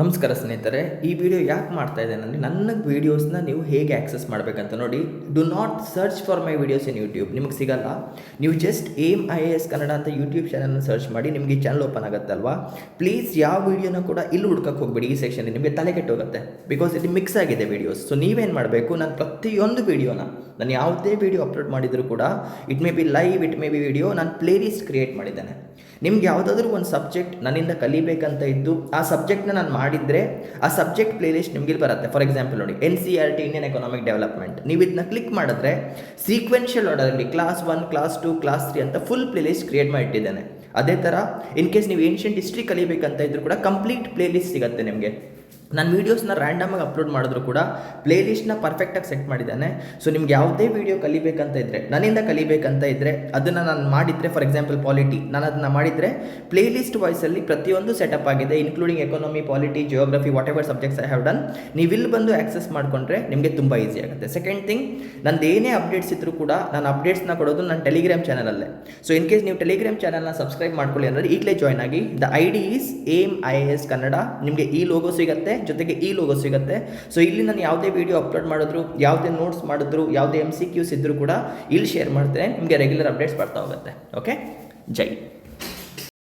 ನಮಸ್ಕಾರ ಸ್ನೇಹಿತರೆ, ಈ ವಿಡಿಯೋ ಯಾಕೆ ಮಾಡ್ತಾ ಇದ್ದೇನೆ ಅಂದರೆ ನನ್ನ ವೀಡಿಯೋಸ್ನ ನೀವು ಹೇಗೆ ಆಕ್ಸೆಸ್ ಮಾಡಬೇಕಂತ ನೋಡಿ. Do not search for my videos in YouTube, ನಿಮಗೆ ಸಿಗಲ್ಲ. ನೀವು ಜಸ್ಟ್ ಏಮ್ IAS ಕನ್ನಡ ಅಂತ ಯೂಟ್ಯೂಬ್ ಚಾನಲ್ನ ಸರ್ಚ್ ಮಾಡಿ ನಿಮಗೆ ಈ ಚಾನಲ್ ಓಪನ್ ಆಗುತ್ತಲ್ವಾ. ಪ್ಲೀಸ್ ಯಾವ ವೀಡಿಯೋನ ಕೂಡ ಇಲ್ಲಿ ಹುಡ್ಕಕ್ಕೆ ಹೋಗ್ಬೇಡಿ. ಈ ಸೆಕ್ಷನ್ ನಿಮಗೆ ತಲೆ ಕೆಟ್ಟೋಗುತ್ತೆ, ಬಿಕಾಸ್ ಇದು ಮಿಕ್ಸ್ ಆಗಿದೆ ವೀಡಿಯೋಸ್. ಸೊ ನೀವೇನು ಮಾಡಬೇಕು, ನಾನು ಪ್ರತಿಯೊಂದು ವೀಡಿಯೋನ ನಾನು ಯಾವುದೇ ವೀಡಿಯೋ ಅಪ್ಲೋಡ್ ಮಾಡಿದರೂ ಕೂಡ it may be live, it may be video, ನಾನು ಪ್ಲೇ ಲಿಸ್ಟ್ ಕ್ರಿಯೇಟ್ ಮಾಡಿದ್ದೇನೆ. ನಿಮ್ಗೆ ಯಾವುದಾದ್ರೂ ಒಂದು ಸಬ್ಜೆಕ್ಟ್ ನನ್ನಿಂದ ಕಲಿಬೇಕಂತ ಇದ್ದು ಆ ಸಬ್ಜೆಕ್ಟ್ನ ನಾನು ಮಾಡಿದರೆ ಆ ಸಬ್ಜೆಕ್ಟ್ ಪ್ಲೇಲಿಸ್ಟ್ ನಿಮಗೆ ಬರುತ್ತೆ. ಫಾರ್ ಎಕ್ಸಾಂಪಲ್ ನೋಡಿ, NCERT ಇಂಡಿಯನ್ ಎಕನಾಮಿಕ್ ಡೆವಲಪ್ಮೆಂಟ್, ನೀವು ಇದನ್ನ ಕ್ಲಿಕ್ ಮಾಡಿದ್ರೆ ಸೀಕ್ವೆನ್ಷಿಯಲ್ ಆರ್ಡರಲ್ಲಿ ಕ್ಲಾಸ್ 1, ಕ್ಲಾಸ್ 2, ಕ್ಲಾಸ್ 3 ಅಂತ ಫುಲ್ ಪ್ಲೇಲಿಸ್ಟ್ ಕ್ರಿಯೇಟ್ ಮಾಡಿಟ್ಟಿದ್ದೇನೆ. ಅದೇ ಥರ ಇನ್ ಕೇಸ್ ನೀವು ಏನ್ಷಿಯಂಟ್ ಹಿಸ್ಟ್ರಿ ಕಲಿಬೇಕಂತ ಇದ್ರೂ ಕೂಡ ಕಂಪ್ಲೀಟ್ ಪ್ಲೇಲಿಸ್ಟ್ ಸಿಗುತ್ತೆ ನಿಮಗೆ. ನಾನು ವೀಡಿಯೋಸ್ನ ರ್ಯಾಂಡಮಾಗಿ ಅಪ್ಲೋಡ್ ಮಾಡಿದ್ರು ಕೂಡ ಪ್ಲೇಲಿಸ್ಟ್ನ ಪರ್ಫೆಕ್ಟಾಗಿ ಸೆಟ್ ಮಾಡಿದ್ದಾನೆ. ಸೊ ನಿಮ್ಗೆ ಯಾವುದೇ ವೀಡಿಯೋ ಕಲಿಬೇಕಂತ ಇದ್ದರೆ, ನನ್ನಿಂದ ಕಲಿಬೇಕಂತ ಇದ್ದರೆ, ಅದನ್ನು ನಾನು ಮಾಡಿದರೆ, ಫಾರ್ ಎಕ್ಸಾಂಪಲ್ ಪಾಲಿಟಿ, ನಾನು ಅದನ್ನು ಮಾಡಿದರೆ ಪ್ಲೇಲಿಸ್ಟ್ ವಾಯ್ಸಲ್ಲಿ ಪ್ರತಿಯೊಂದು ಸೆಟಪ್ ಆಗಿದೆ, including economy, polity, geography, what ever subjects I have done. ನೀವು ಇಲ್ಲಿ ಬಂದು ಆಕ್ಸೆಸ್ ಮಾಡಿಕೊಂಡ್ರೆ ನಿಮಗೆ ತುಂಬ ಈಸಿ ಆಗುತ್ತೆ. ಸೆಕೆಂಡ್ ಥಿಂಗ್, ನಂದು ಏನೇ ಅಪ್ಡೇಟ್ಸ್ ಇದ್ದರೂ ಕೂಡ ನಾನು ಅಪ್ಡೇಟ್ಸ್ನ ಕೊಡೋದು ನನ್ನ ಟೆಲಿಗ್ರಾಮ್ ಚಾನಲಲ್ಲೇ. ಸೊ ಇನ್ ಕೇಸ್ ನೀವು ಟೆಲಿಗ್ರಾಮ್ ಚಾನಲ್ನ ಸಬ್ಸ್ಕ್ರೈಬ್ ಮಾಡ್ಕೊಳ್ಳಿ ಅಂದರೆ ಈಗಲೇ ಜಾಯ್ನ್ ಆಗಿ. The ID is aim IAS Kannada. ನಿಮಗೆ ಈ ಲೋಗೋ ಸಿಗುತ್ತೆ, ಜೊತೆಗೆ ಈ ಲೋಗೋ ಸಿಗುತ್ತೆ. ಸೊ ಇಲ್ಲಿ ನಾನು ಯಾವುದೇ ವೀಡಿಯೋ ಅಪ್ಲೋಡ್ ಮಾಡಿದ್ರು, ಯಾವುದೇ ನೋಟ್ಸ್ ಮಾಡಿದ್ರು, ಯಾವುದೇ MCQs ಇದ್ದರೂ ಕೂಡ ಇಲ್ಲಿ ಶೇರ್ ಮಾಡ್ತೇನೆ. ನಿಮಗೆ ರೆಗ್ಯುಲರ್ ಅಪ್ಡೇಟ್ಸ್ ಬರ್ತಾ ಹೋಗುತ್ತೆ. ಓಕೆ, ಜೈ.